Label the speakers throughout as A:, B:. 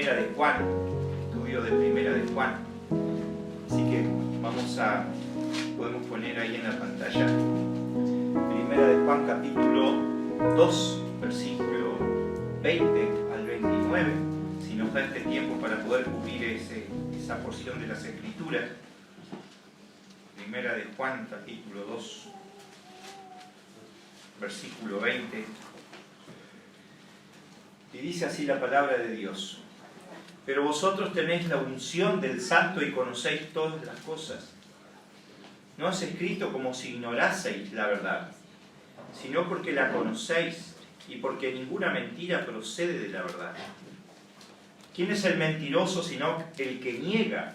A: Primera de Juan, estudio de Primera de Juan. Así que podemos poner ahí en la pantalla Primera de Juan capítulo 2, versículo 20 al 29, si nos da este tiempo para poder cubrir esa porción de las Escrituras. Primera de Juan capítulo 2, versículo 20. Y dice así la palabra de Dios: pero vosotros tenéis la unción del Santo y conocéis todas las cosas. No es escrito como si ignoraseis la verdad, sino porque la conocéis y porque ninguna mentira procede de la verdad. ¿Quién es el mentiroso sino el que niega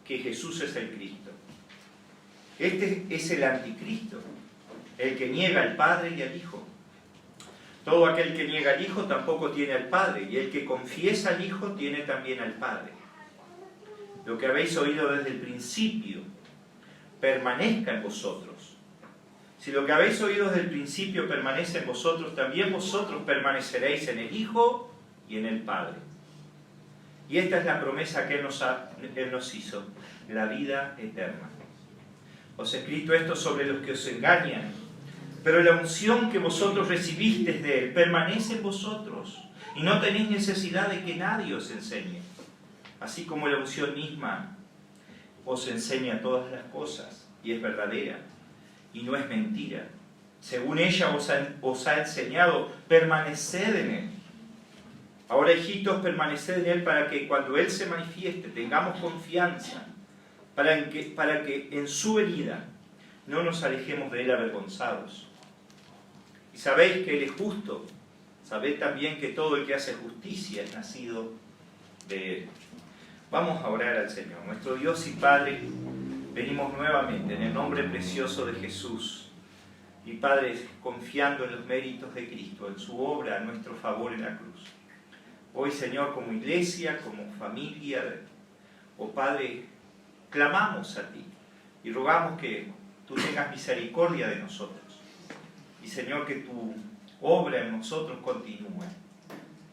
A: que Jesús es el Cristo? Este es el anticristo, el que niega al Padre y al Hijo. Todo aquel que niega al Hijo tampoco tiene al Padre, y el que confiesa al Hijo tiene también al Padre. Lo que habéis oído desde el principio permanezca en vosotros. Si lo que habéis oído desde el principio permanece en vosotros, también vosotros permaneceréis en el Hijo y en el Padre. Y esta es la promesa que Él nos hizo, la vida eterna. Os he escrito esto sobre los que os engañan, pero la unción que vosotros recibisteis de Él permanece en vosotros, y no tenéis necesidad de que nadie os enseñe. Así como la unción misma os enseña todas las cosas, y es verdadera, y no es mentira. Según ella os ha enseñado, permaneced en Él. Ahora, hijitos, permaneced en Él para que cuando Él se manifieste tengamos confianza, para que en su venida no nos alejemos de Él avergonzados. Y sabéis que Él es justo, sabéis también que todo el que hace justicia es nacido de Él. Vamos a orar al Señor. Nuestro Dios y Padre, venimos nuevamente en el nombre precioso de Jesús. Y Padre, confiando en los méritos de Cristo, en su obra a nuestro favor en la cruz. Hoy, Señor, como iglesia, como familia, oh Padre, clamamos a ti y rogamos que tú tengas misericordia de nosotros. Y Señor, que tu obra en nosotros continúe,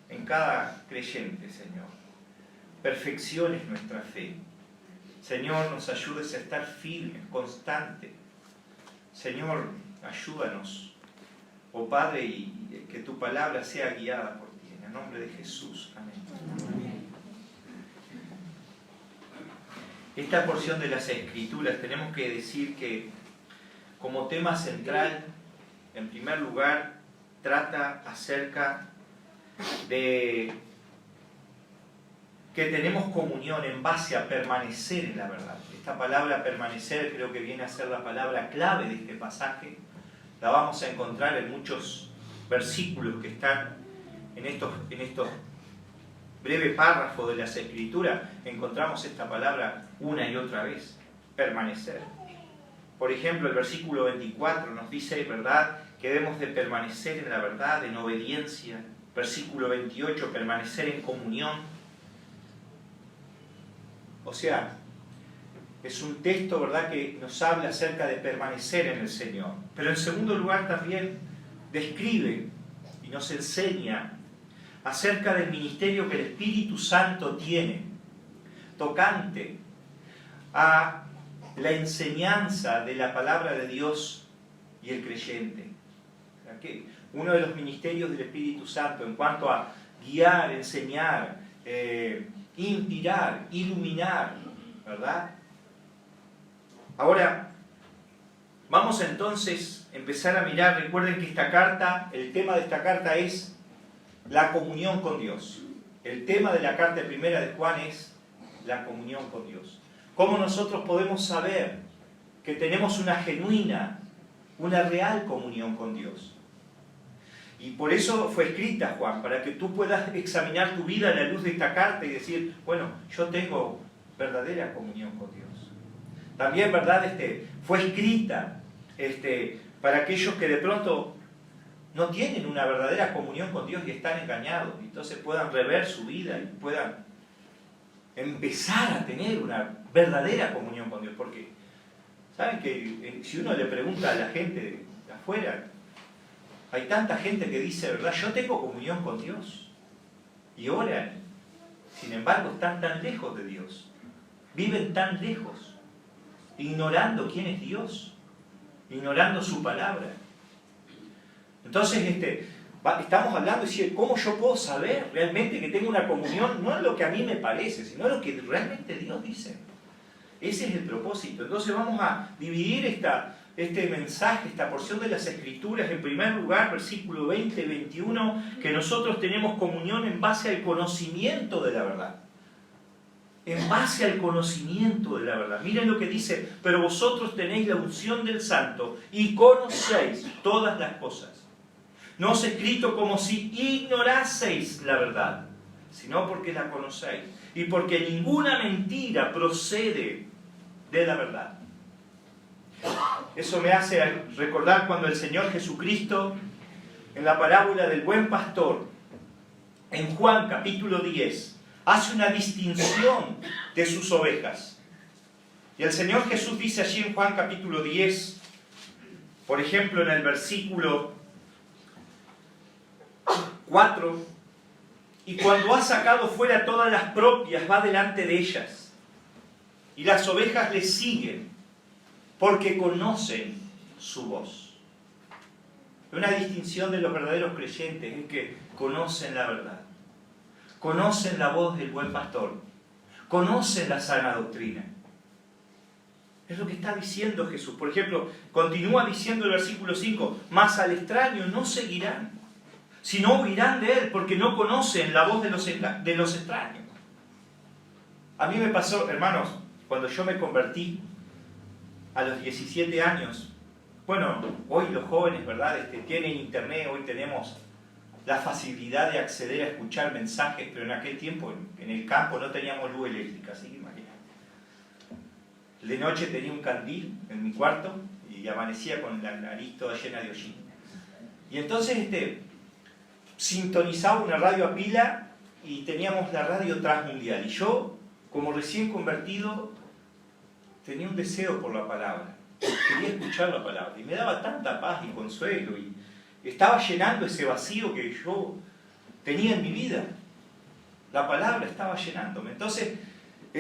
A: en cada creyente, Señor. Perfecciones nuestra fe. Señor, nos ayudes a estar firmes, constantes. Señor, ayúdanos, oh Padre, y que tu palabra sea guiada por ti. En el nombre de Jesús. Amén. Esta porción de las Escrituras tenemos que decir que como tema central, en primer lugar, trata acerca de que tenemos comunión en base a permanecer en la verdad. Esta palabra permanecer creo que viene a ser la palabra clave de este pasaje. La vamos a encontrar en muchos versículos que están en estos breves párrafos de las Escrituras. Encontramos esta palabra una y otra vez, permanecer. Por ejemplo, el versículo 24 nos dice, ¿verdad?, que debemos de permanecer en la verdad, en obediencia. Versículo 28, permanecer en comunión. O sea, es un texto, ¿verdad?, que nos habla acerca de permanecer en el Señor. Pero en segundo lugar también describe y nos enseña acerca del ministerio que el Espíritu Santo tiene, tocante a la enseñanza de la palabra de Dios y el creyente. ¿Okay? Uno de los ministerios del Espíritu Santo en cuanto a guiar, enseñar, inspirar, iluminar, ¿verdad? Ahora, vamos entonces a empezar a mirar. Recuerden que esta carta, el tema de esta carta es la comunión con Dios. El tema de la carta primera de Juan es la comunión con Dios. ¿Cómo nosotros podemos saber que tenemos una genuina, una real comunión con Dios? Y por eso fue escrita, Juan, para que tú puedas examinar tu vida a la luz de esta carta y decir, bueno, yo tengo verdadera comunión con Dios. También, ¿verdad?, fue escrita para aquellos que de pronto no tienen una verdadera comunión con Dios y están engañados, y entonces puedan rever su vida y puedan empezar a tener una verdadera comunión con Dios. Porque, ¿saben que si uno le pregunta a la gente de afuera, hay tanta gente que dice, ¿verdad?, yo tengo comunión con Dios, y oran, Sin embargo, están tan lejos de Dios. Viven tan lejos, ignorando quién es Dios, ignorando su palabra. Entonces, estamos hablando de cómo yo puedo saber realmente que tengo una comunión, no en lo que a mí me parece, sino en lo que realmente Dios dice. Ese es el propósito. Entonces vamos a dividir este mensaje, esta porción de las Escrituras, en primer lugar, versículo 20 y 21, que nosotros tenemos comunión en base al conocimiento de la verdad. En base al conocimiento de la verdad. Miren lo que dice: pero vosotros tenéis la unción del Santo y conocéis todas las cosas. No os he escrito como si ignoraseis la verdad, sino porque la conocéis, y porque ninguna mentira procede de la verdad. Eso me hace recordar cuando el Señor Jesucristo, en la parábola del buen pastor, en Juan capítulo 10, hace una distinción de sus ovejas. Y el Señor Jesús dice allí en Juan capítulo 10, por ejemplo en el versículo 4, y cuando ha sacado fuera todas las propias, va delante de ellas, y las ovejas le siguen, porque conocen su voz. Una distinción de los verdaderos creyentes es que conocen la verdad, conocen la voz del buen pastor, conocen la sana doctrina. Es lo que está diciendo Jesús. Por ejemplo, continúa diciendo el versículo 5, mas al extraño no seguirán, sino huirán de él, porque no conocen la voz de los extraños. A mí me pasó, hermanos, cuando yo me convertí a los 17 años, bueno, hoy los jóvenes, ¿verdad?, tienen internet, hoy tenemos la facilidad de acceder a escuchar mensajes, pero en aquel tiempo, en el campo, no teníamos luz eléctrica, así que imagínate. De noche tenía un candil en mi cuarto y amanecía con la nariz toda llena de hollín. Y entonces sintonizaba una radio a pila y teníamos la radio transmundial. Y yo, como recién convertido, tenía un deseo por la palabra. Quería escuchar la palabra. Y me daba tanta paz y consuelo. Y estaba llenando ese vacío que yo tenía en mi vida. La palabra estaba llenándome. Entonces,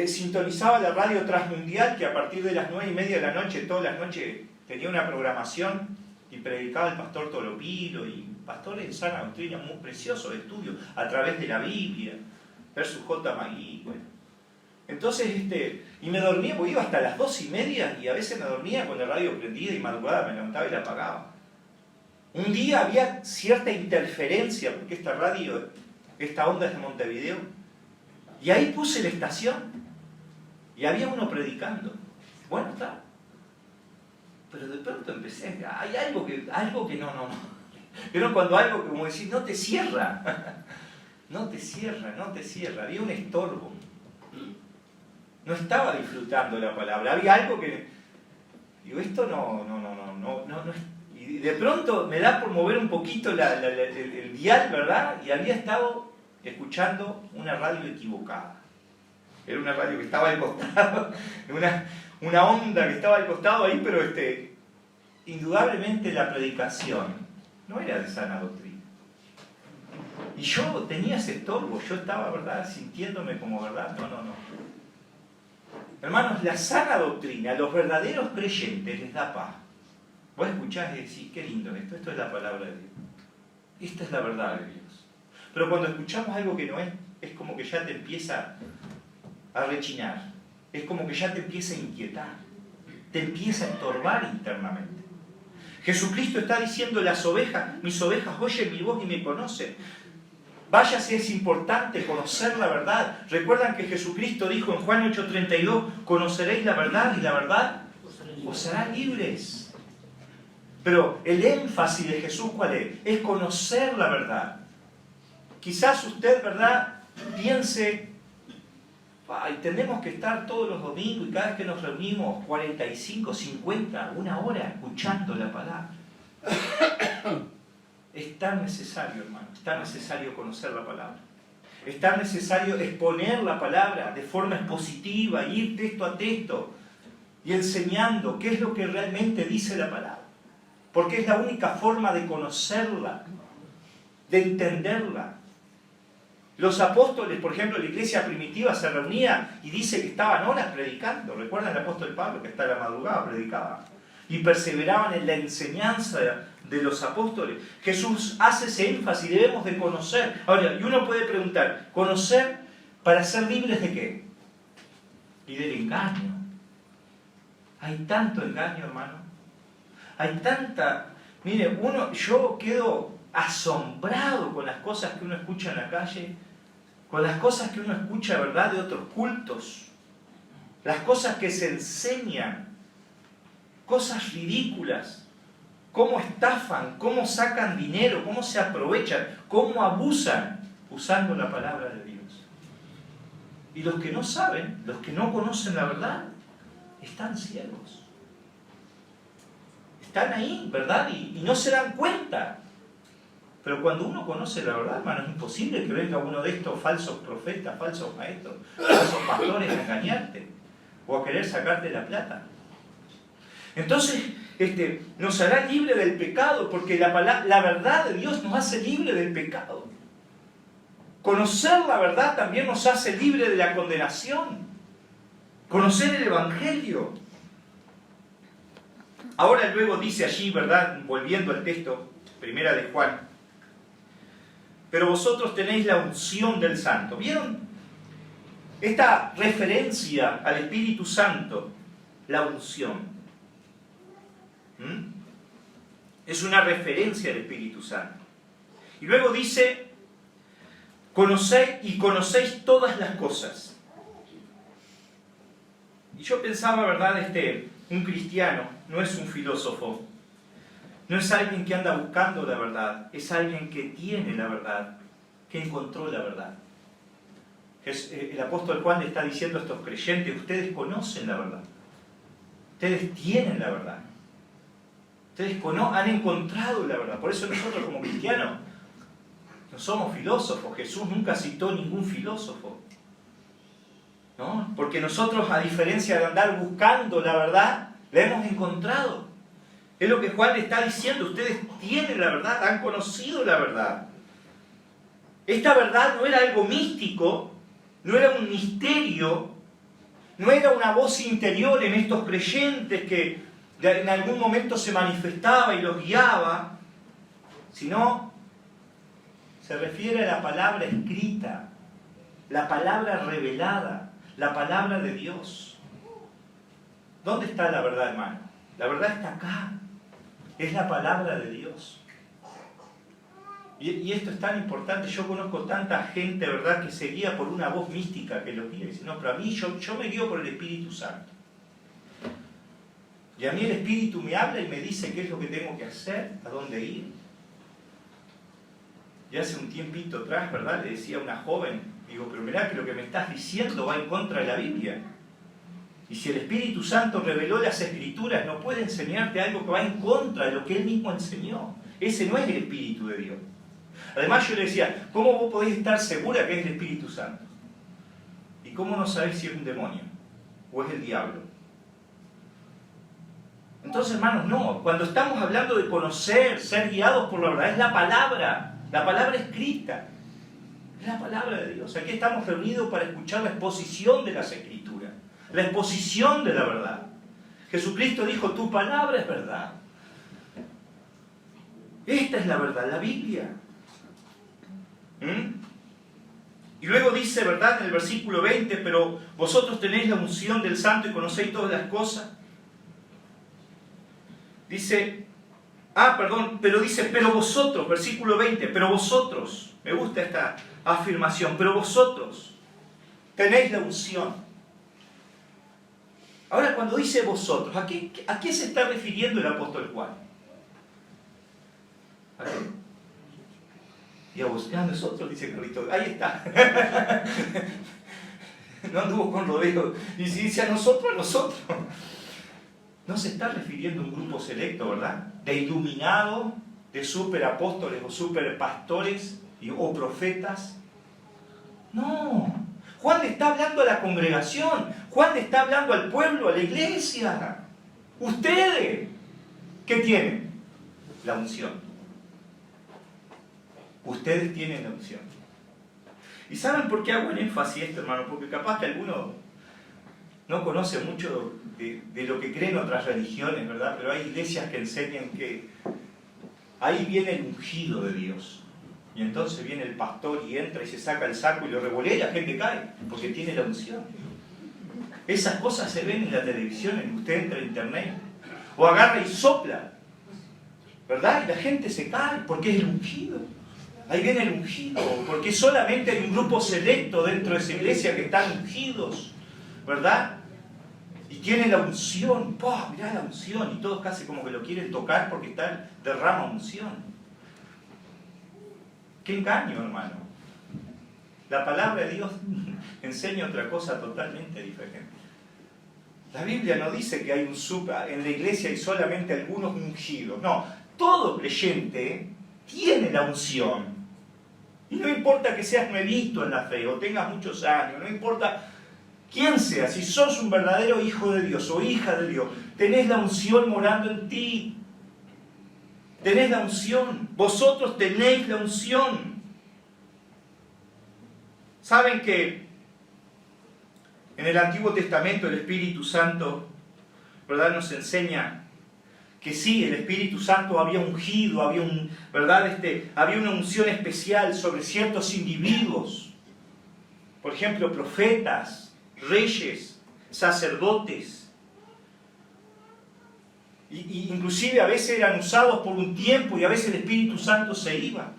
A: sintonizaba la radio transmundial, que a partir de las 9:30 de la noche, todas las noches, tenía una programación y predicaba el pastor Tolopilo y pastores de sana doctrina muy preciosos de estudio a través de la Biblia, versus J. Magui, bueno. Entonces, y me dormía, porque iba hasta las 2:30 y a veces me dormía con la radio prendida y madrugada me levantaba y la apagaba. Un día había cierta interferencia, porque esta onda es de Montevideo, y ahí puse la estación y había uno predicando. Bueno, está. Pero de pronto empecé, hay algo que no. Pero cuando algo que, como decir, no te cierra. No te cierra. Había un estorbo. No estaba disfrutando la palabra. Había algo que... Digo, esto no. Y de pronto me da por mover un poquito el dial, ¿verdad? Y había estado escuchando una radio equivocada. Era una radio que estaba al costado, una onda que estaba al costado ahí, pero indudablemente la predicación no era de sana doctrina. Y yo tenía ese estorbo, yo estaba, ¿verdad?, sintiéndome como, ¿verdad? No. Hermanos, la sana doctrina, a los verdaderos creyentes les da paz. Vos escuchás y decís, qué lindo esto es la palabra de Dios. Esta es la verdad de Dios. Pero cuando escuchamos algo que no es como que ya te empieza a rechinar. Es como que ya te empieza a inquietar. Te empieza a estorbar internamente. Jesucristo está diciendo, mis ovejas oyen mi voz y me conocen. Vaya si es importante conocer la verdad. Recuerdan que Jesucristo dijo en Juan 8:32, conoceréis la verdad y la verdad os hará libres. Pero el énfasis de Jesús, ¿cuál es? Es conocer la verdad. Quizás usted, ¿verdad?, piense, ay, tenemos que estar todos los domingos y cada vez que nos reunimos 45, 50, una hora escuchando la palabra. Es tan necesario, hermano, es tan necesario conocer la palabra. Es tan necesario exponer la palabra de forma expositiva, ir texto a texto y enseñando qué es lo que realmente dice la palabra. Porque es la única forma de conocerla, de entenderla. Los apóstoles, por ejemplo, la iglesia primitiva se reunía y dice que estaban horas predicando. ¿Recuerdan el apóstol Pablo que hasta la madrugada predicaba? Y perseveraban en la enseñanza de los apóstoles. Jesús hace ese énfasis, debemos de conocer. Ahora, y uno puede preguntar, ¿conocer para ser libres de qué? Y del engaño. Hay tanto engaño, hermano. Hay tanta... Mire, yo quedo asombrado con las cosas que uno escucha en la calle, con las cosas que uno escucha, ¿verdad?, de otros cultos, las cosas que se enseñan, cosas ridículas, cómo estafan, cómo sacan dinero, cómo se aprovechan, cómo abusan usando la palabra de Dios. Y los que no saben, los que no conocen la verdad, están ciegos. Están ahí, ¿verdad? Y no se dan cuenta. Pero cuando uno conoce la verdad, hermano, es imposible que venga uno de estos falsos profetas, falsos maestros, falsos pastores a engañarte o a querer sacarte la plata. Entonces, nos hará libre del pecado, porque la verdad de Dios nos hace libre del pecado. Conocer la verdad también nos hace libre de la condenación. Conocer el Evangelio. Ahora luego dice allí, ¿verdad?, volviendo al texto, primera de Juan, pero vosotros tenéis la unción del Santo. ¿Vieron? Esta referencia al Espíritu Santo, la unción, es una referencia al Espíritu Santo. Y luego dice, conocéis todas las cosas. Y yo pensaba, ¿verdad?, un cristiano no es un filósofo, no es alguien que anda buscando la verdad, es alguien que tiene la verdad, que encontró la verdad. El apóstol Juan le está diciendo a estos creyentes, ustedes conocen la verdad, ustedes tienen la verdad, ustedes han encontrado la verdad. Por eso nosotros como cristianos no somos filósofos. Jesús nunca citó ningún filósofo, ¿no? Porque nosotros, a diferencia de andar buscando la verdad, la hemos encontrado. Es lo que Juan le está diciendo, ustedes tienen la verdad, han conocido la verdad. Esta verdad no era algo místico, no era un misterio, no era una voz interior en estos creyentes que en algún momento se manifestaba y los guiaba, sino se refiere a la palabra escrita, la palabra revelada, la palabra de Dios. ¿Dónde está la verdad, hermano? La verdad está acá. Es la palabra de Dios. Y esto es tan importante. Yo conozco tanta gente, ¿verdad?, que se guía por una voz mística que los guía y dice, no, pero a mí yo me guío por el Espíritu Santo. Y a mí el Espíritu me habla y me dice qué es lo que tengo que hacer, a dónde ir. Y hace un tiempito atrás, ¿verdad?, le decía a una joven, digo, pero mirá que lo que me estás diciendo va en contra de la Biblia. Y si el Espíritu Santo reveló las Escrituras, no puede enseñarte algo que va en contra de lo que Él mismo enseñó. Ese no es el Espíritu de Dios. Además yo le decía, ¿cómo vos podés estar segura que es el Espíritu Santo? ¿Y cómo no sabés si es un demonio o es el diablo? Entonces, hermanos, no. Cuando estamos hablando de conocer, ser guiados por la verdad, es la palabra escrita. Es la palabra de Dios. Aquí estamos reunidos para escuchar la exposición de las Escrituras, la exposición de la verdad. Jesucristo dijo, tu palabra es verdad. Esta es la verdad, la Biblia. Y luego dice, ¿verdad?, en el versículo 20, pero vosotros tenéis la unción del Santo y conocéis todas las cosas. Dice, pero dice, pero vosotros, versículo 20, pero vosotros, me gusta esta afirmación, pero vosotros tenéis la unción. Ahora, cuando dice vosotros, ¿a qué se está refiriendo el apóstol Juan? ¿A qué? Y a vos, nosotros, dice Carlito, ahí está. No anduvo con rodeo. Y si dice a nosotros. No se está refiriendo a un grupo selecto, ¿verdad?, de iluminados, de superapóstoles o superpastores o profetas. No. Juan le está hablando a la congregación. Juan le está hablando al pueblo, a la iglesia. Ustedes, ¿qué tienen? La unción. Ustedes tienen la unción. ¿Y saben por qué hago en énfasis esto, hermano? Porque capaz que alguno no conoce mucho de lo que creen otras religiones, ¿verdad? Pero hay iglesias que enseñan que ahí viene el ungido de Dios. Y entonces viene el pastor y entra y se saca el saco y lo revolea y la gente cae, porque tiene la unción. Esas cosas se ven en la televisión, usted entra en internet, o agarra y sopla, ¿verdad? Y la gente se cae porque es el ungido. Ahí viene el ungido, porque solamente hay un grupo selecto dentro de esa iglesia que están ungidos, ¿verdad? Y tienen la unción, ¡pah! Mirá la unción, y todos casi como que lo quieren tocar porque derrama unción. ¡Qué engaño, hermano! La palabra de Dios enseña otra cosa totalmente diferente. La Biblia no dice que hay en la iglesia hay solamente algunos ungidos. No, todo creyente tiene la unción. Y no importa que seas nuevito en la fe o tengas muchos años, no importa quién seas, si sos un verdadero hijo de Dios o hija de Dios, tenés la unción morando en ti. Tenés la unción. Vosotros tenéis la unción. ¿Saben que en el Antiguo Testamento el Espíritu Santo, ¿verdad?, nos enseña que sí, el Espíritu Santo había ungido, había una unción especial sobre ciertos individuos? Por ejemplo, profetas, reyes, sacerdotes. Y inclusive a veces eran usados por un tiempo y a veces el Espíritu Santo se iba.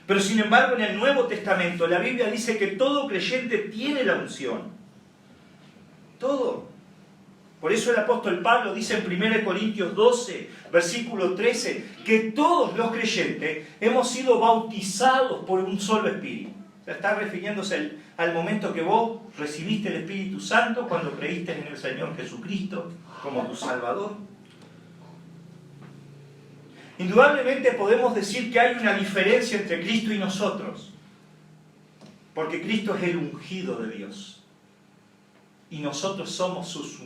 A: Pero sin embargo en el Nuevo Testamento la Biblia dice que todo creyente tiene la unción. Todo. Por eso el apóstol Pablo dice en 1 Corintios 12, versículo 13, que todos los creyentes hemos sido bautizados por un solo Espíritu. O sea, está refiriéndose al momento que vos recibiste el Espíritu Santo cuando creíste en el Señor Jesucristo como tu Salvador. Indudablemente podemos decir que hay una diferencia entre Cristo y nosotros, porque Cristo es el ungido de Dios y nosotros somos sus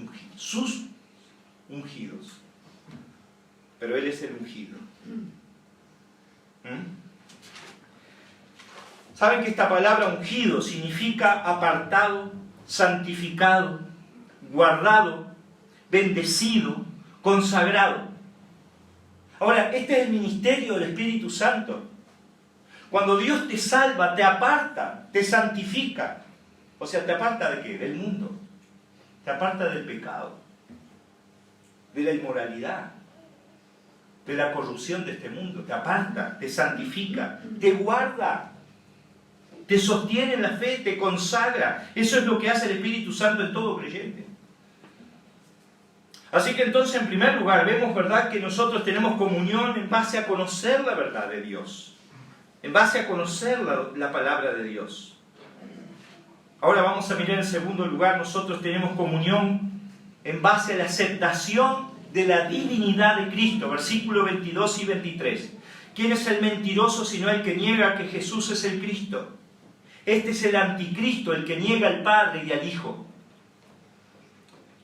A: ungidos, pero Él es el ungido. ¿Saben que esta palabra ungido significa apartado, santificado, guardado, bendecido, consagrado? Ahora, este es el ministerio del Espíritu Santo. Cuando Dios te salva, te aparta, te santifica. O sea, ¿te aparta de qué? Del mundo. Te aparta del pecado, de la inmoralidad, de la corrupción de este mundo. Te aparta, te santifica, te guarda, te sostiene en la fe, te consagra. Eso es lo que hace el Espíritu Santo en todo creyente. Así que entonces, en primer lugar, vemos, ¿verdad?, que nosotros tenemos comunión en base a conocer la verdad de Dios, en base a conocer la palabra de Dios. Ahora vamos a mirar en segundo lugar, nosotros tenemos comunión en base a la aceptación de la divinidad de Cristo, versículos 22 y 23. ¿Quién es el mentiroso sino el que niega que Jesús es el Cristo? Este es el anticristo, el que niega al Padre y al Hijo.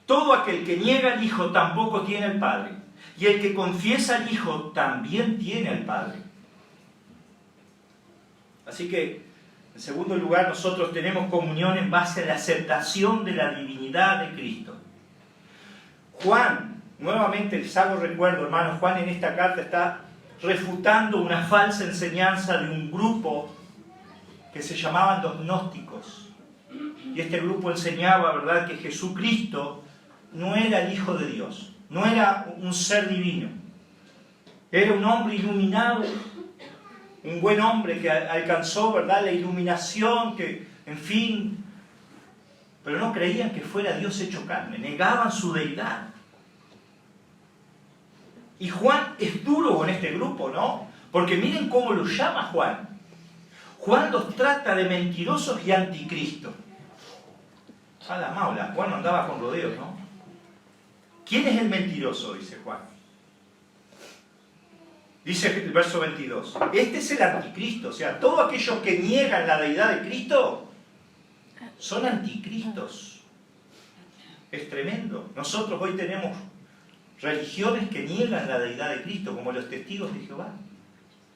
A: Todo aquel que niega al Hijo tampoco tiene al Padre, y el que confiesa al Hijo también tiene al Padre. Así que, en segundo lugar, nosotros tenemos comunión en base a la aceptación de la divinidad de Cristo. Juan, nuevamente les hago recuerdo, hermanos, Juan en esta carta está refutando una falsa enseñanza de un grupo que se llamaban los gnósticos. Y este grupo enseñaba, ¿verdad?, que Jesucristo no era el Hijo de Dios, no era un ser divino. Era un hombre iluminado, un buen hombre que alcanzó, ¿verdad?, la iluminación, que, en fin, pero no creían que fuera Dios hecho carne, negaban su deidad. Y Juan es duro con este grupo, ¿no? Porque miren cómo lo llama Juan. Juan los trata de mentirosos y anticristo. A la maula, Juan no andaba con rodeos, ¿no? ¿Quién es el mentiroso?, dice Juan. Dice el verso 22. Este es el anticristo, o sea, todos aquellos que niegan la deidad de Cristo son anticristos. Es tremendo. Nosotros hoy tenemos religiones que niegan la deidad de Cristo, como los testigos de Jehová.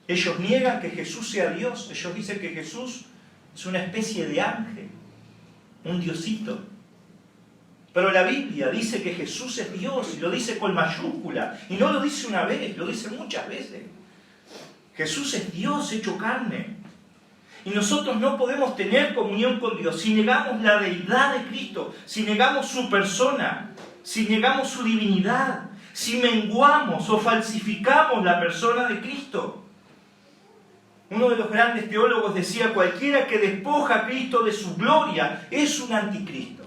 A: Ellos niegan que Jesús sea Dios. Ellos dicen que Jesús Es una especie de ángel, un diosito. Pero la Biblia dice que Jesús es Dios y lo dice con mayúscula. Y no lo dice una vez, lo dice muchas veces. Jesús es Dios hecho carne. Y nosotros no podemos tener comunión con Dios si negamos la deidad de Cristo, si negamos su persona, si negamos su divinidad, si menguamos o falsificamos la persona de Cristo. Uno de los grandes teólogos decía, cualquiera que despoja a Cristo de su gloria es un anticristo.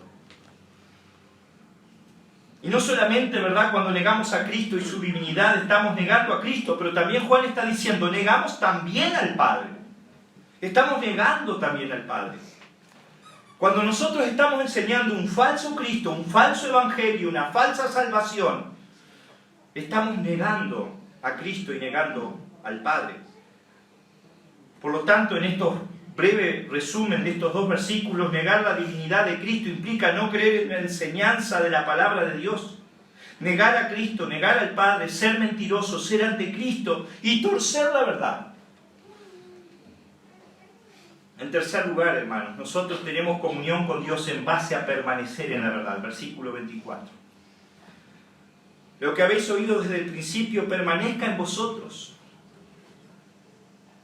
A: Y no solamente, ¿verdad?, cuando negamos a Cristo y su divinidad estamos negando a Cristo, pero también Juan está diciendo, negamos también al Padre. Estamos negando también al Padre. Cuando nosotros estamos enseñando un falso Cristo, un falso evangelio, una falsa salvación, estamos negando a Cristo y negando al Padre. Por lo tanto, en estos breve resumen de estos dos versículos, negar la divinidad de Cristo implica no creer en la enseñanza de la palabra de Dios. Negar a Cristo, negar al Padre, ser mentiroso, ser anticristo y torcer la verdad. En tercer lugar, hermanos, nosotros tenemos comunión con Dios en base a permanecer en la verdad. Versículo 24. Lo que habéis oído desde el principio permanezca en vosotros.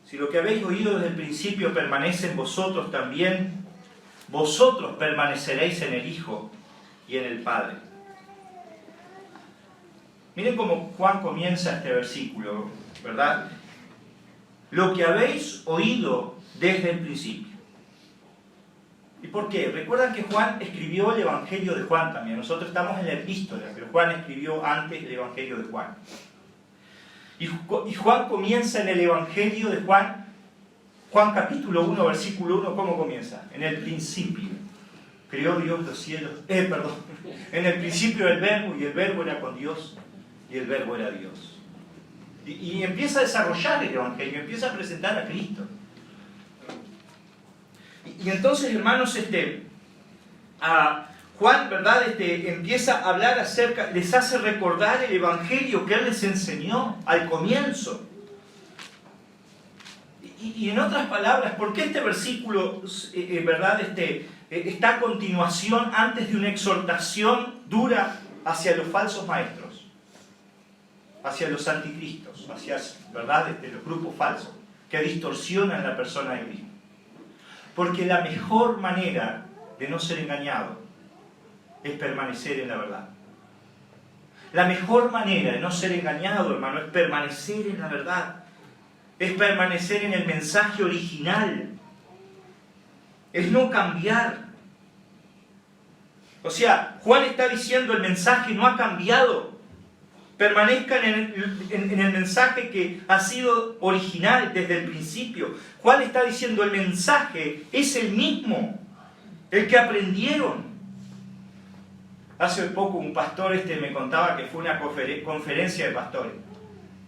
A: Si lo que habéis oído desde el principio permanece en vosotros también, vosotros permaneceréis en el Hijo y en el Padre. Miren cómo Juan comienza este versículo, ¿verdad? Lo que habéis oído desde el principio. ¿Y por qué? Recuerdan que Juan escribió el Evangelio de Juan también. Nosotros estamos en la epístola, pero Juan escribió antes el Evangelio de Juan. Y Juan comienza en el Evangelio de Juan, Juan capítulo 1, versículo 1, ¿cómo comienza? En el principio. Creó Dios los cielos. En el principio el Verbo, y el Verbo era con Dios, y el Verbo era Dios. Y empieza a desarrollar el Evangelio, empieza a presentar a Cristo. Y entonces, hermanos, Juan, ¿verdad?, empieza a hablar acerca, les hace recordar el Evangelio que él les enseñó al comienzo. Y en otras palabras, ¿por qué este versículo, ¿verdad?, está a continuación antes de una exhortación dura hacia los falsos maestros, hacia los anticristos, hacia, ¿verdad?, los grupos falsos que distorsionan la persona de Cristo? Porque la mejor manera de no ser engañado es permanecer en la verdad. La mejor manera de no ser engañado, hermano, es permanecer en la verdad. Es permanecer en el mensaje original. Es no cambiar. O sea, Juan está diciendo el mensaje no ha cambiado. Permanezcan en el mensaje que ha sido original desde el principio. Juan está diciendo el mensaje es el mismo, el que aprendieron. Hace poco un pastor me contaba que fue una conferencia de pastores.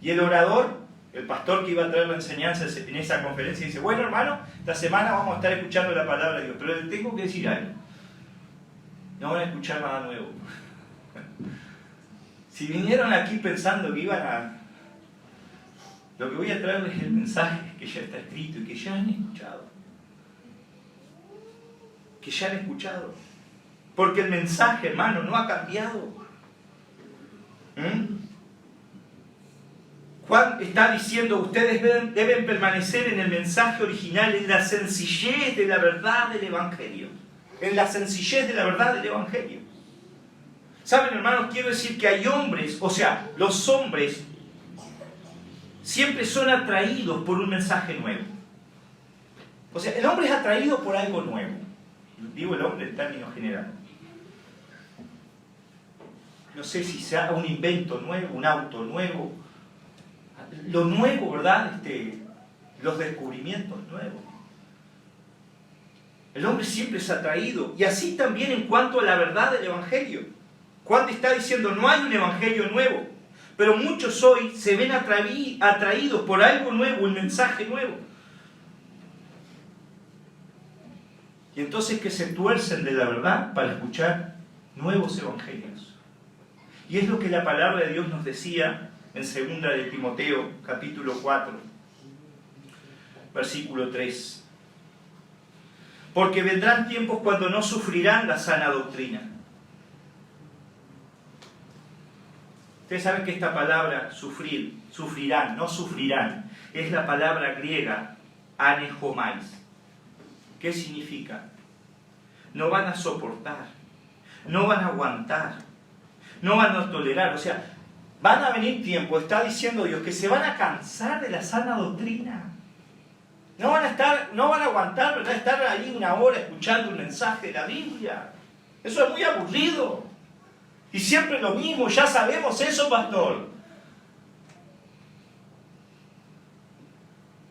A: Y el orador, el pastor que iba a traer la enseñanza en esa conferencia, dice, bueno, hermano, esta semana vamos a estar escuchando la palabra de Dios, pero les tengo que decir algo. No van a escuchar nada nuevo. Si vinieron aquí pensando que iban a... Lo que voy a traerles es el mensaje que ya está escrito y que ya han escuchado. Que ya han escuchado. Porque el mensaje, hermano, no ha cambiado. Juan está diciendo, ustedes deben permanecer en el mensaje original, en la sencillez de la verdad del Evangelio. En la sencillez de la verdad del Evangelio. ¿Saben, hermanos? Quiero decir que hay hombres, o sea, los hombres siempre son atraídos por un mensaje nuevo. O sea, el hombre es atraído por algo nuevo. Digo el hombre en términos generales. No sé si sea un invento nuevo, un auto nuevo. Lo nuevo, ¿verdad? Los descubrimientos nuevos. El hombre siempre es atraído. Y así también en cuanto a la verdad del Evangelio. Juan está diciendo, no hay un Evangelio nuevo. Pero muchos hoy se ven atraídos por algo nuevo, un mensaje nuevo. Y entonces que se tuercen de la verdad para escuchar nuevos evangelios. Y es lo que la palabra de Dios nos decía en 2 de Timoteo, capítulo 4, versículo 3. porque vendrán tiempos cuando no sufrirán la sana doctrina. Ustedes saben que esta palabra sufrir, sufrirán, no sufrirán, es la palabra griega anejomais. ¿Qué significa? No van a soportar, no van a aguantar, no van a tolerar. O sea, van a venir tiempos, está diciendo Dios, que se van a cansar de la sana doctrina. No van a aguantar, ¿verdad?, estar ahí una hora escuchando un mensaje de la Biblia. Eso es muy aburrido. Y siempre lo mismo, ya sabemos eso, pastor.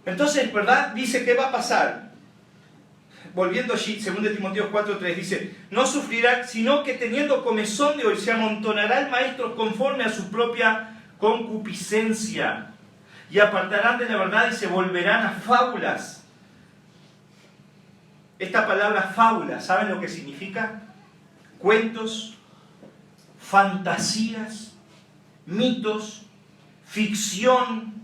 A: Entonces, ¿verdad? Dice, ¿qué va a pasar? Volviendo allí, 2 Timoteo 4:3, dice, no sufrirá, sino que teniendo comezón de oír, se amontonará el maestro conforme a su propia concupiscencia, y apartarán de la verdad y se volverán a fábulas. Esta palabra fábula, ¿saben lo que significa? Cuentos, fantasías, mitos, ficción.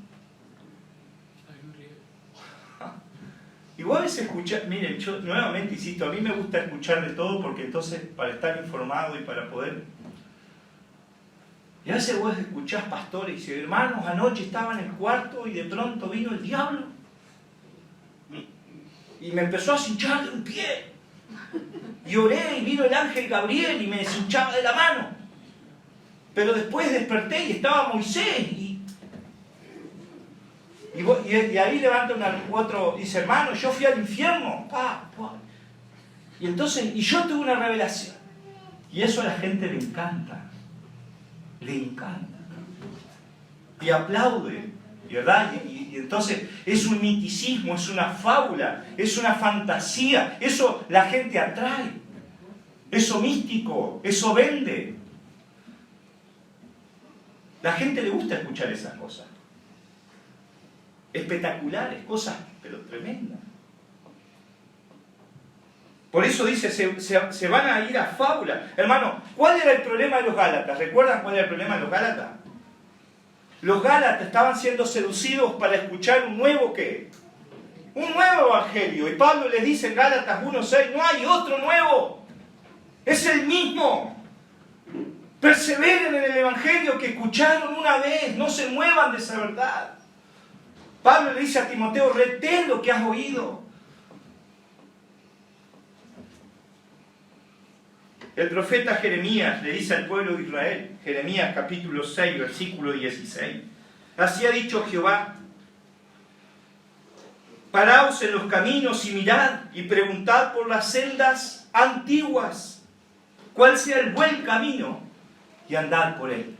A: Y vos a veces escuchás, miren, yo nuevamente insisto, a mí me gusta escuchar de todo porque entonces para estar informado y para poder... Y a veces vos escuchás pastores y dicen, hermanos, anoche estaba en el cuarto y de pronto vino el diablo y me empezó a cinchar de un pie. Y oré y vino el ángel Gabriel y me deshinchaba de la mano. Pero después desperté y estaba Moisés y ahí levanta otro, dice, hermano, yo fui al infierno. Y entonces, yo tuve una revelación. Y eso a la gente le encanta. Le encanta. Y aplaude, ¿verdad? Y entonces es un miticismo, es una fábula, es una fantasía. Eso la gente atrae. Eso místico, eso vende. La gente le gusta escuchar esas cosas. Espectaculares, cosas, pero tremendas. Por eso dice, se van a ir a fábula. Hermano, ¿cuál era el problema de los Gálatas? ¿Recuerdan cuál era el problema de los Gálatas? Los Gálatas estaban siendo seducidos para escuchar un nuevo ¿qué? Un nuevo evangelio. Y Pablo les dice en Gálatas 1:6, no hay otro nuevo. Es el mismo. Perseveren en el evangelio que escucharon una vez. No se muevan de esa verdad. Pablo le dice a Timoteo, retén lo que has oído. El profeta Jeremías le dice al pueblo de Israel, Jeremías capítulo 6, versículo 16, así ha dicho Jehová, paraos en los caminos y mirad y preguntad por las sendas antiguas, cuál sea el buen camino, y andad por él.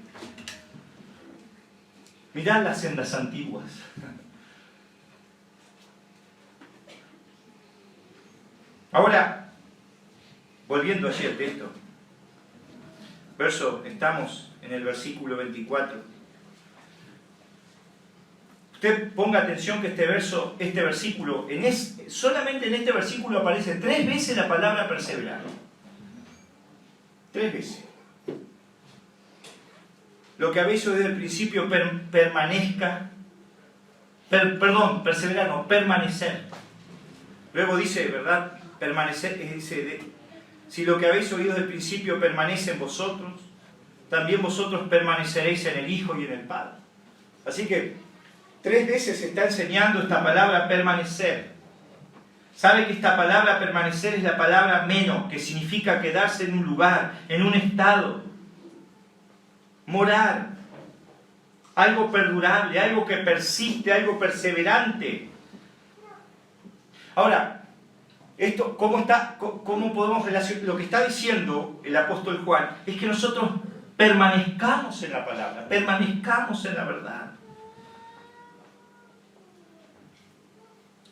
A: Mirad las sendas antiguas. Ahora, volviendo allí al texto, estamos en el versículo 24. Usted ponga atención que este versículo, solamente en este versículo aparece 3 veces la palabra perseverar. 3 veces. Lo que habéis oído desde el principio permanezca, perseverar, no, permanecer. Luego dice, ¿verdad? Permanecer, si lo que habéis oído desde el principio permanece en vosotros, también vosotros permaneceréis en el Hijo y en el Padre. Así que 3 veces se está enseñando esta palabra permanecer. ¿Sabe que esta palabra permanecer es la palabra meno, que significa quedarse en un lugar, en un estado? Morar. Algo perdurable, algo que persiste, algo perseverante. Ahora, esto, ¿cómo podemos relacionar? Lo que está diciendo el apóstol Juan es que nosotros permanezcamos en la palabra, permanezcamos en la verdad.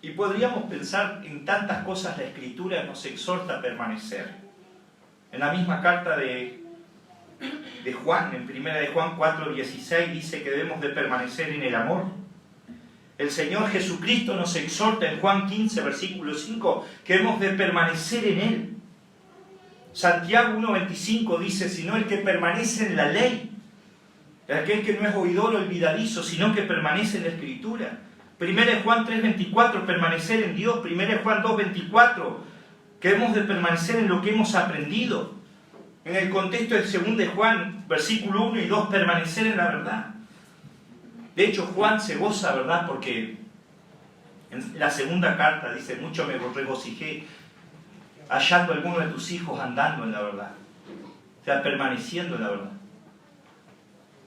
A: Y podríamos pensar en tantas cosas la Escritura nos exhorta a permanecer. En la misma carta de Juan, en 1 de Juan 4:16, dice que debemos de permanecer en el amor. El Señor Jesucristo nos exhorta en Juan 15, versículo 5, que hemos de permanecer en Él. Santiago 1:25 dice, sino el que permanece en la ley, aquel que no es oidor olvidadizo, sino que permanece en la Escritura. 1 Juan 3:24, permanecer en Dios. 1 Juan 2:24, que hemos de permanecer en lo que hemos aprendido. En el contexto del 2 de Juan, versículo 1 y 2, permanecer en la verdad. De hecho, Juan se goza, ¿verdad? Porque en la segunda carta dice, mucho me regocijé hallando a alguno de tus hijos andando en la verdad. O sea, permaneciendo en la verdad.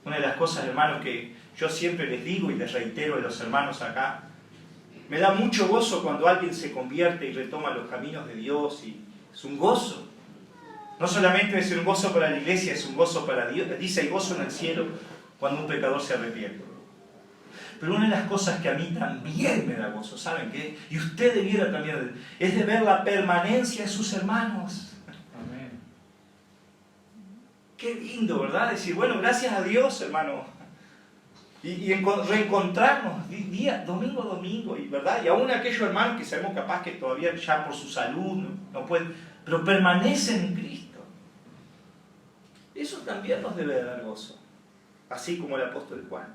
A: Una de las cosas, hermanos, que yo siempre les digo y les reitero a los hermanos acá, me da mucho gozo cuando alguien se convierte y retoma los caminos de Dios, y es un gozo. No solamente es un gozo para la iglesia, es un gozo para Dios. Dice, hay gozo en el cielo cuando un pecador se arrepiente. Pero una de las cosas que a mí también me da gozo, ¿saben qué? Y usted debiera también, es de ver la permanencia de sus hermanos.
B: Amén.
A: Qué lindo, ¿verdad? Decir, bueno, gracias a Dios, hermano. Y reencontrarnos día, domingo a domingo, ¿verdad? Y aún aquellos hermanos que sabemos capaz que todavía ya por su salud no pueden, pero permanecen en Cristo. Eso también nos debe dar gozo, así como el apóstol Juan.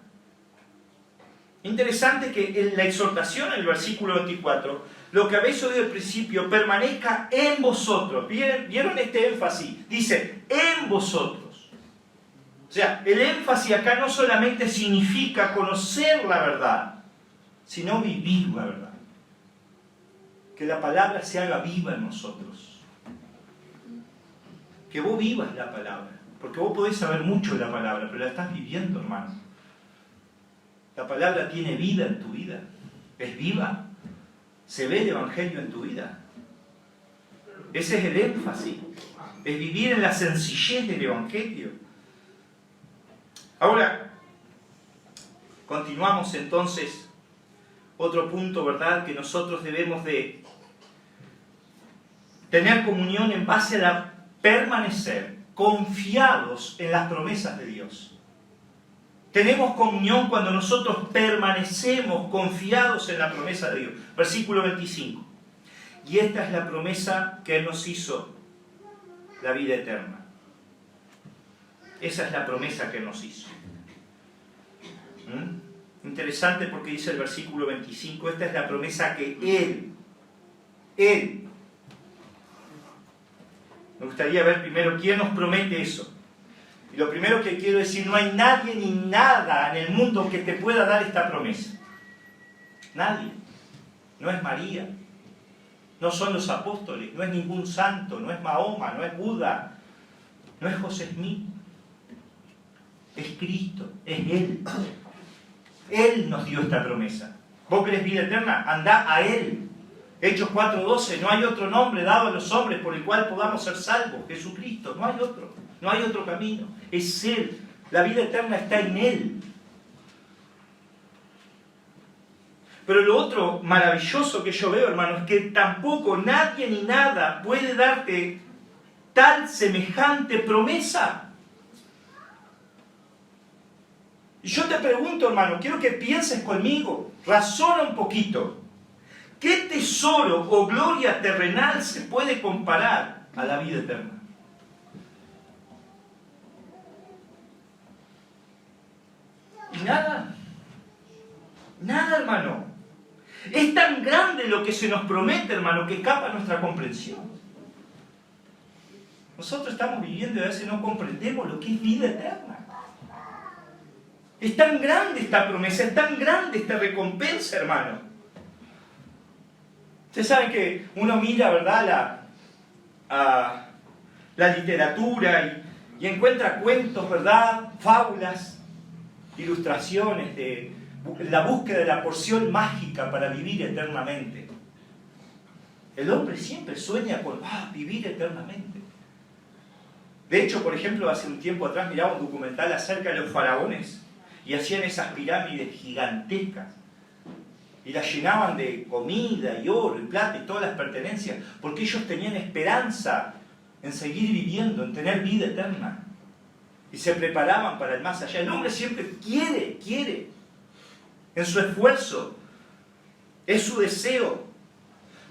A: Interesante que en la exhortación, en el versículo 24, lo que habéis oído al principio, permanezca en vosotros. ¿Vieron este énfasis? Dice, en vosotros. O sea, el énfasis acá no solamente significa conocer la verdad, sino vivir la verdad. Que la palabra se haga viva en nosotros. Que vos vivas la palabra. Porque vos podés saber mucho de la palabra, pero la estás viviendo, hermano. La palabra tiene vida en tu vida. Es viva. Se ve el Evangelio en tu vida. Ese es el énfasis. Es vivir en la sencillez del Evangelio. Ahora, continuamos entonces. Otro punto, ¿verdad? Que nosotros debemos de tener comunión en base a la permanecer confiados en las promesas de Dios. Tenemos comunión cuando nosotros permanecemos confiados en la promesa de Dios. Versículo 25. Y esta es la promesa que Él nos hizo, la vida eterna. Esa es la promesa que Él nos hizo. Interesante porque dice el versículo 25, esta es la promesa que Él. Me gustaría ver primero quién nos promete eso. Y lo primero que quiero decir, no hay nadie ni nada en el mundo que te pueda dar esta promesa. Nadie. No es María. No son los apóstoles. No es ningún santo. No es Mahoma. No es Buda. No es José Smith. Es Cristo. Es Él. Él nos dio esta promesa. ¿Vos querés vida eterna? Andá a Él. Hechos 4:12. No hay otro nombre dado a los hombres por el cual podamos ser salvos. Jesucristo. No hay otro. No hay otro camino. Es Él. La vida eterna está en Él. Pero lo otro maravilloso que yo veo, hermano, es que tampoco nadie ni nada puede darte tal semejante promesa. Y yo te pregunto, hermano, quiero que pienses conmigo, razona un poquito. ¿Qué tesoro o gloria terrenal se puede comparar a la vida eterna? Y nada. Nada, hermano. Es tan grande lo que se nos promete, hermano, que escapa a nuestra comprensión. Nosotros estamos viviendo y a veces no comprendemos lo que es vida eterna. Es tan grande esta promesa, es tan grande esta recompensa, hermano. Ustedes saben que uno mira, ¿verdad?, la literatura y encuentra cuentos, ¿verdad?, fábulas, ilustraciones de la búsqueda de la porción mágica para vivir eternamente. El hombre siempre sueña con vivir eternamente. De hecho, por ejemplo, hace un tiempo atrás miraba un documental acerca de los faraones y hacían esas pirámides gigantescas y las llenaban de comida y oro y plata y todas las pertenencias porque ellos tenían esperanza en seguir viviendo, en tener vida eterna y se preparaban para el más allá. El hombre siempre quiere en su esfuerzo, es su deseo.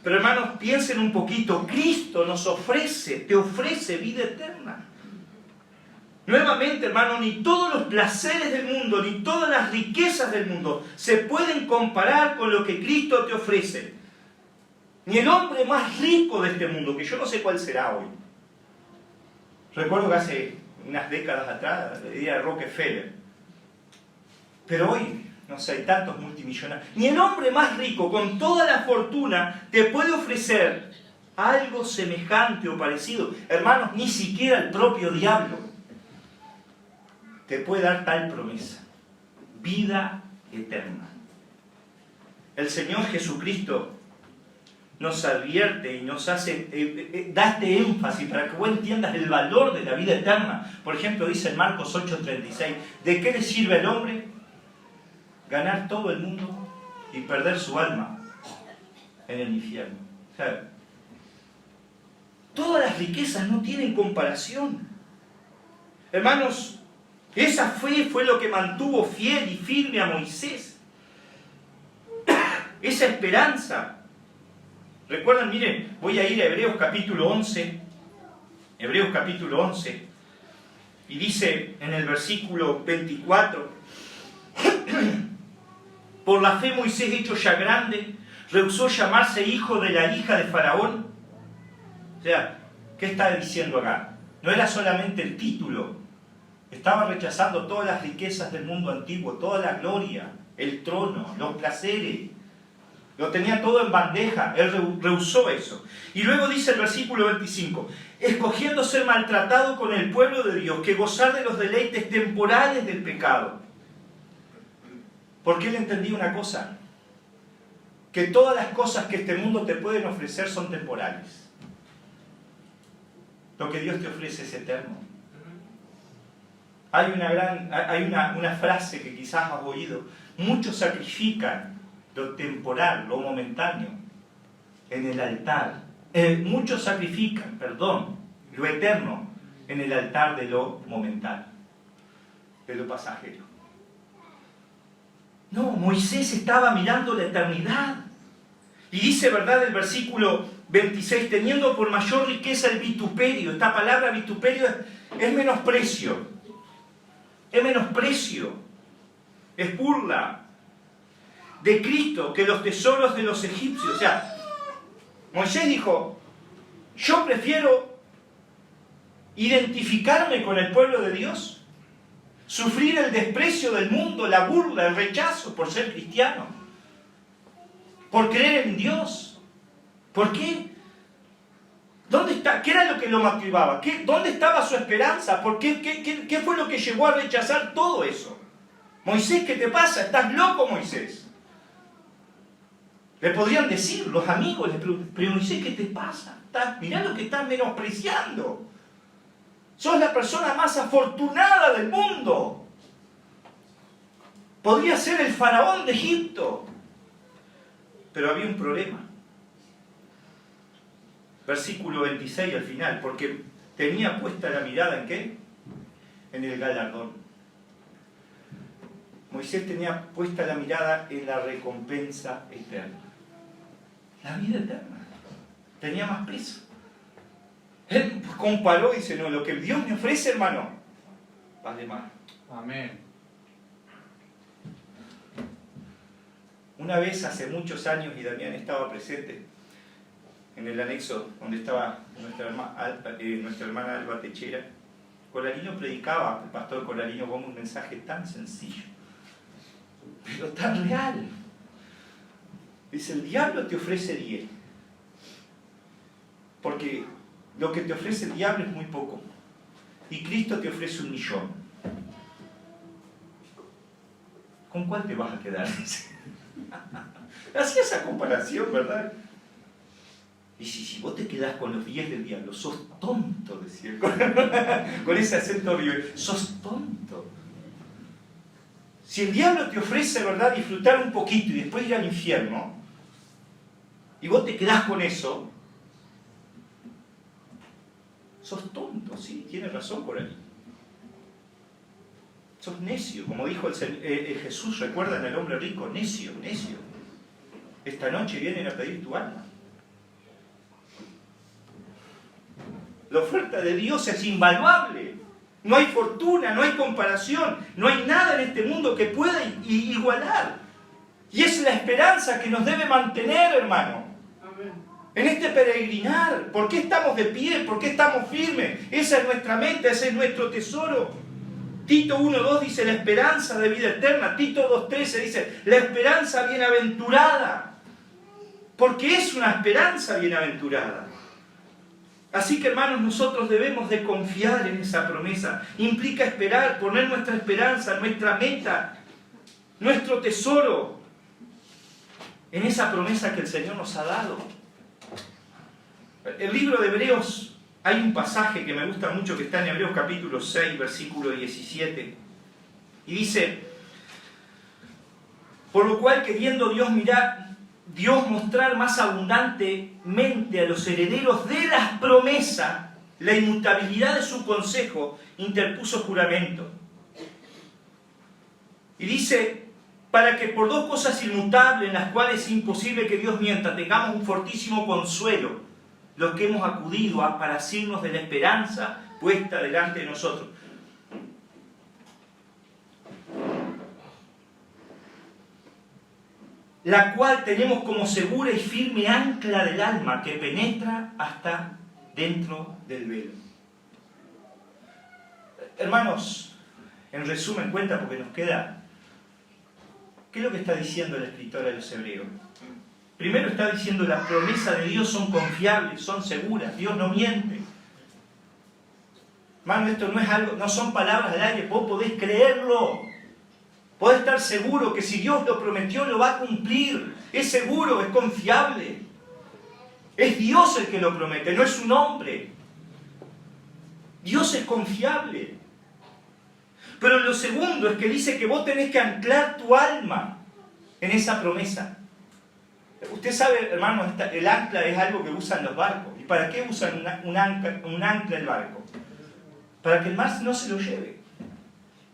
A: Pero hermanos, piensen un poquito, Cristo nos te ofrece vida eterna. Nuevamente, hermano, ni todos los placeres del mundo, ni todas las riquezas del mundo se pueden comparar con lo que Cristo te ofrece. Ni el hombre más rico de este mundo, que yo no sé cuál será hoy. Recuerdo que hace unas décadas atrás le diría Rockefeller. Pero hoy, no sé, hay tantos multimillonarios. Ni el hombre más rico, con toda la fortuna, te puede ofrecer algo semejante o parecido. Hermanos, ni siquiera el propio diablo te puede dar tal promesa. Vida eterna. El Señor Jesucristo nos advierte y nos hace, da este énfasis para que vos entiendas el valor de la vida eterna. Por ejemplo, dice en Marcos 8:36, ¿de qué le sirve al hombre ganar todo el mundo y perder su alma en el infierno? O sea, todas las riquezas no tienen comparación. Hermanos, esa fe fue lo que mantuvo fiel y firme a Moisés. Esa esperanza. Recuerdan, miren, voy a ir a Hebreos capítulo 11. Hebreos capítulo 11. Y dice en el versículo 24: por la fe Moisés, hecho ya grande, rehusó llamarse hijo de la hija de Faraón. O sea, ¿qué está diciendo acá? No era solamente el título. Estaba rechazando todas las riquezas del mundo antiguo, toda la gloria, el trono, los placeres. Lo tenía todo en bandeja, él rehusó eso. Y luego dice el versículo 25, escogiendo ser maltratado con el pueblo de Dios, que gozar de los deleites temporales del pecado. Porque él entendía una cosa, que todas las cosas que este mundo te pueden ofrecer son temporales. Lo que Dios te ofrece es eterno. Hay una frase que quizás has oído, muchos sacrifican lo temporal, lo momentáneo, en el altar. Muchos sacrifican, lo eterno, en el altar de lo momentáneo, de lo pasajero. No, Moisés estaba mirando la eternidad. Y dice, ¿verdad?, el versículo 26, teniendo por mayor riqueza el vituperio. Esta palabra vituperio es menosprecio. Es menosprecio. Es burla de Cristo que los tesoros de los egipcios. O sea, Moisés dijo, yo prefiero identificarme con el pueblo de Dios, sufrir el desprecio del mundo, la burla, el rechazo por ser cristiano, por creer en Dios. ¿Por qué? ¿Dónde está? ¿Qué era lo que lo motivaba? ¿Dónde estaba su esperanza? ¿Por qué? ¿Qué fue lo que llevó a rechazar todo eso? Moisés, ¿qué te pasa? ¿Estás loco, Moisés? Le podrían decir los amigos, pero Moisés, ¿qué te pasa? Mirá lo que estás menospreciando. Sos la persona más afortunada del mundo. Podría ser el faraón de Egipto. Pero había un problema. Versículo 26 al final, porque tenía puesta la mirada ¿en qué? En el galardón. Moisés tenía puesta la mirada en la recompensa eterna. La vida eterna. Tenía más peso. Él comparó y dice, no, lo que Dios me ofrece, hermano, vale más.
B: Amén.
A: Una vez, hace muchos años, y Damián estaba presente, en el anexo donde estaba nuestra hermana Alba Techera, Coralino predicaba, el pastor Coralino Gómez, un mensaje tan sencillo, pero tan real. Dice, el diablo te ofrece 10, porque lo que te ofrece el diablo es muy poco, y Cristo te ofrece 1.000.000. ¿Con cuál te vas a quedar? Hacía esa comparación, ¿verdad? Y si vos te quedás con los 10 del diablo, sos tonto, decía, con ese acento horrible, sos tonto. Si el diablo te ofrece, ¿verdad?, disfrutar un poquito y después ir al infierno, y vos te quedás con eso, sos tonto, sí, tiene razón por ahí. Sos necio, como dijo Jesús, recuerdan al hombre rico, necio, necio. Esta noche vienen a pedir tu alma. La oferta de Dios es invaluable. No hay fortuna, no hay comparación, no hay nada en este mundo que pueda igualar. Y es la esperanza que nos debe mantener, hermano.
B: Amén.
A: en este peregrinar. ¿Por qué estamos de pie? ¿Por qué estamos firmes? Esa es nuestra meta, ese es nuestro tesoro. Tito 1:2 dice la esperanza de vida eterna. Tito 2:13 dice la esperanza bienaventurada. Porque es una esperanza bienaventurada. Así que, hermanos, nosotros debemos de confiar en esa promesa. Implica esperar, poner nuestra esperanza, nuestra meta, nuestro tesoro en esa promesa que el Señor nos ha dado. El libro de Hebreos, hay un pasaje que me gusta mucho que está en Hebreos capítulo 6, versículo 17. Y dice, por lo cual queriendo Dios mostrar más abundantemente a los herederos de las promesas la inmutabilidad de su consejo, interpuso juramento. Y dice, para que por dos cosas inmutables en las cuales es imposible que Dios mienta, tengamos un fortísimo consuelo, los que hemos acudido para asirnos de la esperanza puesta delante de nosotros. La cual tenemos como segura y firme ancla del alma que penetra hasta dentro del velo. Hermanos, en resumen, cuenta porque nos queda, ¿qué es lo que está diciendo el escritor de los Hebreos? Primero está diciendo las promesas de Dios son confiables, son seguras, Dios no miente. Hermano, esto no es algo, no son palabras del aire, vos podés creerlo. Podés estar seguro que si Dios lo prometió, lo va a cumplir. Es seguro, es confiable. Es Dios el que lo promete, no es un hombre. Dios es confiable. Pero lo segundo es que dice que vos tenés que anclar tu alma en esa promesa. Usted sabe, hermano, el ancla es algo que usan los barcos. ¿Y para qué usan un ancla el barco? Para que el mar no se lo lleve.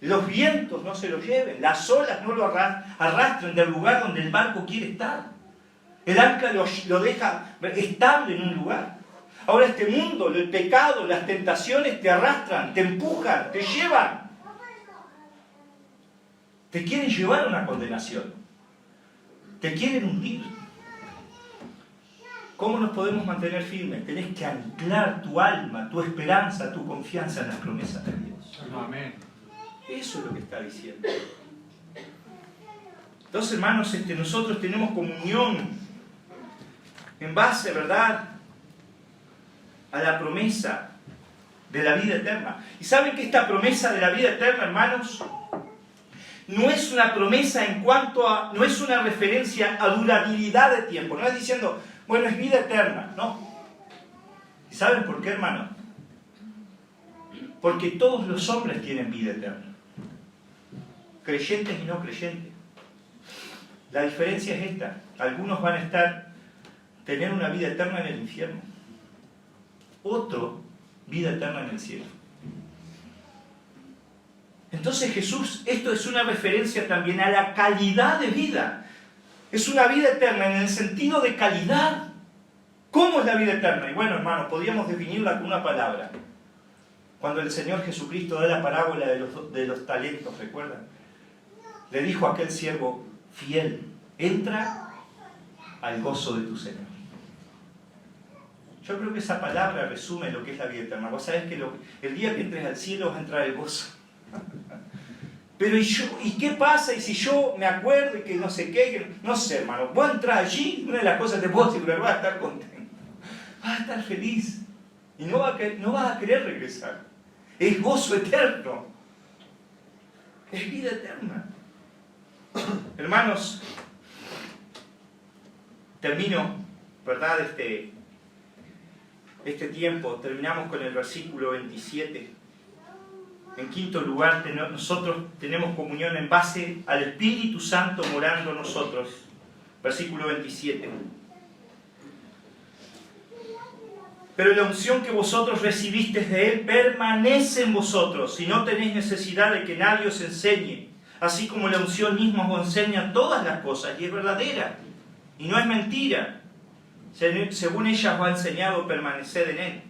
A: Los vientos no se lo lleven, las olas no lo arrastren del lugar donde el barco quiere estar. El ancla lo deja estable en un lugar. Ahora este mundo, el pecado, las tentaciones te arrastran, te empujan, te llevan. Te quieren llevar a una condenación. Te quieren hundir. ¿Cómo nos podemos mantener firmes? Tenés que anclar tu alma, tu esperanza, tu confianza en las promesas de Dios.
B: Amén.
A: Eso es lo que está diciendo. Entonces, hermanos, nosotros tenemos comunión en base, ¿verdad?, a la promesa de la vida eterna. ¿Y saben que esta promesa de la vida eterna, hermanos, no es una promesa no es una referencia a durabilidad de tiempo? No es diciendo, bueno, es vida eterna, no. ¿Y saben por qué, hermano? Porque todos los hombres tienen vida eterna. Creyentes y no creyentes. La diferencia es esta. Algunos van a tener una vida eterna en el infierno. Otro, vida eterna en el cielo. Entonces Jesús, esto es una referencia también a la calidad de vida. Es una vida eterna en el sentido de calidad. ¿Cómo es la vida eterna? Y bueno, hermanos, podríamos definirla con una palabra. Cuando el Señor Jesucristo da la parábola de los talentos, ¿recuerdan? Le dijo a aquel siervo fiel, entra al gozo de tu Señor. Yo creo que esa palabra resume lo que es la vida eterna. Vos sabés que el día que entres al cielo vas a entrar al gozo. Pero ¿y qué pasa? Y si yo me acuerdo y que no sé qué, no sé, hermano, vos entras allí, una de las cosas que te puedo asegurar, vas a estar contento, vas a estar feliz y no vas a querer regresar. Es gozo eterno, es vida eterna. Hermanos, termino, ¿verdad? Este tiempo, terminamos con el versículo 27. En quinto lugar, nosotros tenemos comunión en base al Espíritu Santo morando en nosotros. Versículo 27. Pero la unción que vosotros recibisteis de Él permanece en vosotros, y no tenéis necesidad de que nadie os enseñe, así como la unción misma os enseña todas las cosas, y es verdadera, y no es mentira. Según ella os ha enseñado, permaneced en Él.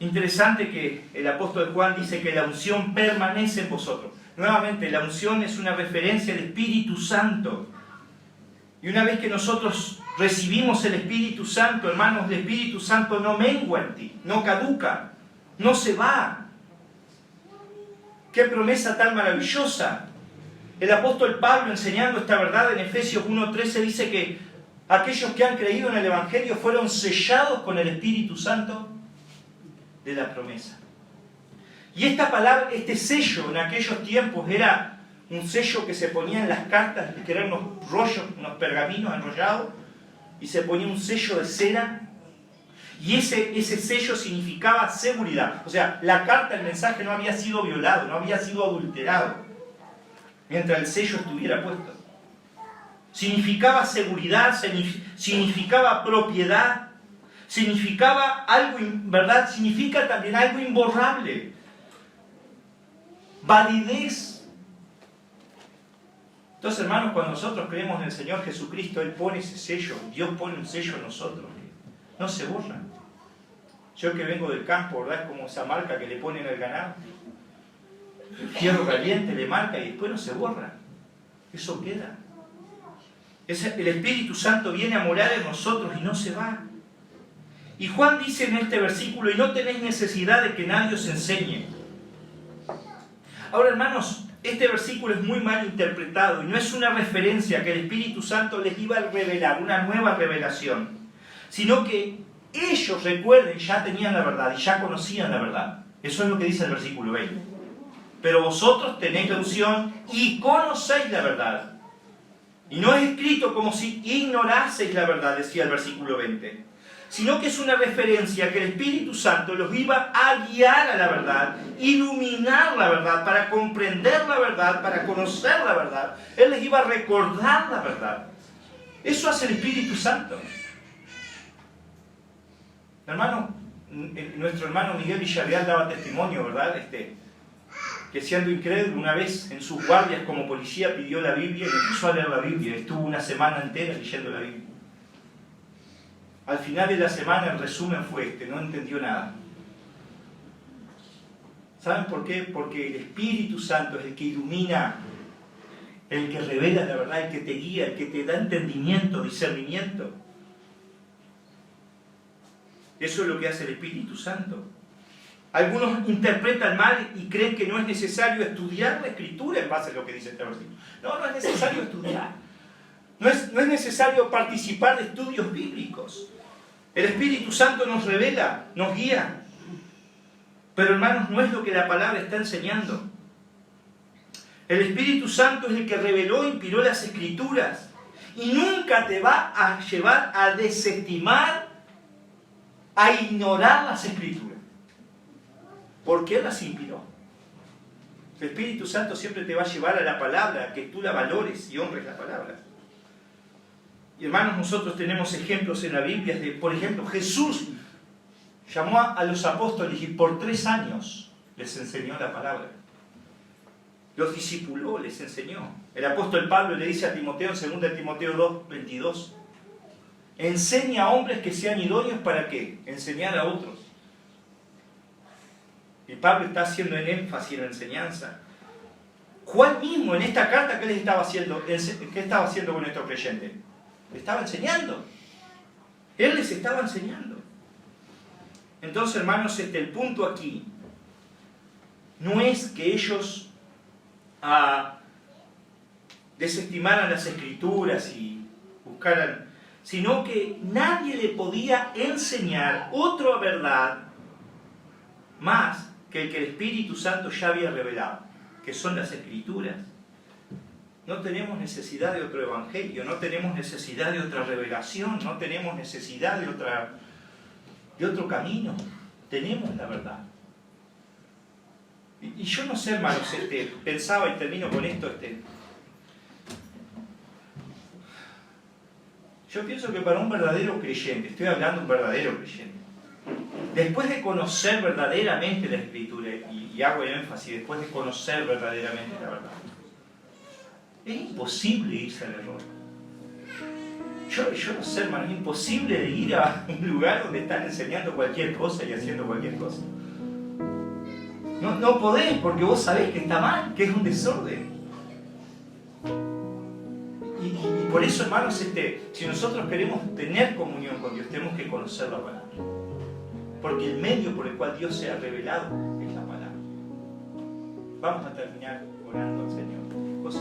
A: Interesante que el apóstol Juan dice que la unción permanece en vosotros. Nuevamente, la unción es una referencia al Espíritu Santo. Y una vez que nosotros recibimos el Espíritu Santo, hermanos, el Espíritu Santo no mengua en ti, no caduca, no se va. ¡Qué promesa tan maravillosa! El apóstol Pablo, enseñando esta verdad en Efesios 1:13, dice que aquellos que han creído en el Evangelio fueron sellados con el Espíritu Santo de la promesa. Y esta palabra, este sello en aquellos tiempos era un sello que se ponía en las cartas, que eran unos rollos, unos pergaminos enrollados, y se ponía un sello de cera, y ese sello significaba seguridad. O sea, la carta, el mensaje no había sido violado, no había sido adulterado, mientras el sello estuviera puesto. Significaba seguridad, significaba propiedad, significaba algo, ¿verdad? Significa también algo imborrable. Validez. Entonces, hermanos, cuando nosotros creemos en el Señor Jesucristo, Él pone ese sello, Dios pone un sello en nosotros, no se borra. Yo que vengo del campo, ¿verdad? Es como esa marca que le ponen al ganado. El fierro caliente le marca y después no se borra. Eso queda. El Espíritu Santo viene a morar en nosotros y no se va. Y Juan dice en este versículo, y no tenéis necesidad de que nadie os enseñe. Ahora, hermanos, este versículo es muy mal interpretado y no es una referencia que el Espíritu Santo les iba a revelar, una nueva revelación, sino que ellos, recuerden, ya tenían la verdad y ya conocían la verdad. Eso es lo que dice el versículo 20. Pero vosotros tenéis la unción y conocéis la verdad. Y no es escrito como si ignoraseis la verdad, decía el versículo 20, sino que es una referencia que el Espíritu Santo los iba a guiar a la verdad, iluminar la verdad, para comprender la verdad, para conocer la verdad. Él les iba a recordar la verdad. Eso hace el Espíritu Santo. Hermano, nuestro hermano Miguel Villarreal daba testimonio, ¿verdad? Que siendo incrédulo, una vez en sus guardias como policía pidió la Biblia y empezó a leer la Biblia. Estuvo una semana entera leyendo la Biblia. Al final de la semana el resumen fue no entendió nada. ¿Saben por qué? Porque el Espíritu Santo es el que ilumina, el que revela la verdad, el que te guía, el que te da entendimiento, discernimiento. Eso es lo que hace el Espíritu Santo. Algunos interpretan mal y creen que no es necesario estudiar la Escritura en base a lo que dice este versículo. No es necesario estudiar. No es necesario participar de estudios bíblicos. El Espíritu Santo nos revela, nos guía. Pero, hermanos, no es lo que la palabra está enseñando. El Espíritu Santo es el que reveló e inspiró las Escrituras. Y nunca te va a llevar a desestimar, a ignorar las Escrituras. Porque Él las inspiró. El Espíritu Santo siempre te va a llevar a la palabra, a que tú la valores y honres la palabra. Y hermanos, nosotros tenemos ejemplos en la Biblia de, por ejemplo, Jesús llamó a los apóstoles y por 3 años les enseñó la palabra. Los discipuló, les enseñó. El apóstol Pablo le dice a Timoteo, en 2 Timoteo 2:22, enseña a hombres que sean idóneos ¿para qué? Enseñar a otros. Y Pablo está haciendo en énfasis en la enseñanza. Juan mismo en esta carta, ¿qué les estaba haciendo? ¿Qué estaba haciendo con estos creyentes? Le estaba enseñando. Él les estaba enseñando. Entonces, hermanos, el punto aquí no es que ellos desestimaran las Escrituras y buscaran, sino que nadie le podía enseñar otra verdad más que el que el Espíritu Santo ya había revelado, que son las Escrituras. No tenemos necesidad de otro evangelio, no tenemos necesidad de otra revelación, no tenemos necesidad de otro camino. Tenemos la verdad. Y yo no sé, hermanos, pensaba y termino con esto. Yo pienso que para un verdadero creyente, estoy hablando de un verdadero creyente, después de conocer verdaderamente la Escritura, y hago el énfasis, después de conocer verdaderamente la verdad, es imposible irse al error. Yo no sé, hermano, es imposible ir a un lugar donde están enseñando cualquier cosa y haciendo cualquier cosa. No podés, porque vos sabés que está mal, que es un desorden. Y por eso, hermanos, si nosotros queremos tener comunión con Dios, tenemos que conocer la palabra. Porque el medio por el cual Dios se ha revelado es la palabra. Vamos a terminar orando al Señor. José,